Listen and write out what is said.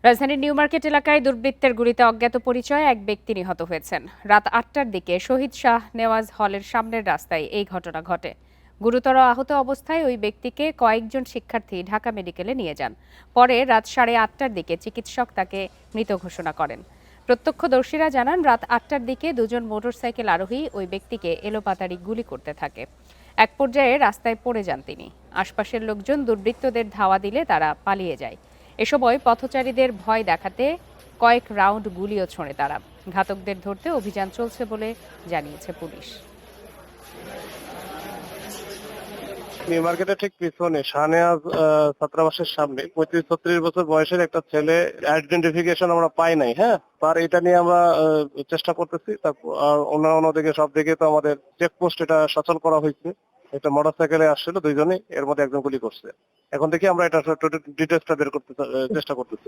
রাজধানীর new market এলাকায় দুর্বৃত্তের গুলিতে অজ্ঞাত পরিচয় এক ব্যক্তি নিহত হয়েছেন। রাত ৮টার দিকে শহীদ শাহ নেওয়াজ হলের সামনের রাস্তায় এই ঘটনা ঘটে। গুরুতর আহত অবস্থায় ওই ব্যক্তিকে কয়েকজন শিক্ষার্থী ঢাকা মেডিকেলে নিয়ে যান। পরে রাত ৮:৩০টার দিকে চিকিৎসক তাকে মৃত ঘোষণা করেন। প্রত্যক্ষদর্শীরা জানান, রাত ৮টার দিকে দুজন মোটরসাইকেল আরোহী ওই ব্যক্তিকে এলোপাতাড়ি গুলি করতে থাকে। এক পর্যায়ে রাস্তায় পড়ে যান তিনি। আশপাশের লোকজন দুর্বৃত্তদের ধাওয়া দিলে তারা পালিয়ে যায়। এ সময় পথচারীদের ভয় দেখাতে কয়েক রাউন্ড গুলিও ছোড়ে তারা। ঘাতকদের ধরতে অভিযান চলছে বলে জানিয়েছে পুলিশ। নিউ মার্কেটের ঠিক পিছনে শাহনেওয়াজ ছাত্রাবাসের সামনে ৩৫-৩৬ বছর বয়সের একটা ছেলে, আইডেন্টিফিকেশন আমরা পাই নাই। হ্যাঁ, তার এটা নিয়ে আমরা চেষ্টা করতেছি। আর অন্যদিকে সব দিকে তো আমাদের চেকপোস্ট এটা সচল করা হয়েছে। একটা মোটরসাইকেলে আসছিল দুইজনে, এর মধ্যে একজন গুলি করছে। এখন দেখি আমরা এটা ডিটেলসটা বের করতে চেষ্টা করতেছি।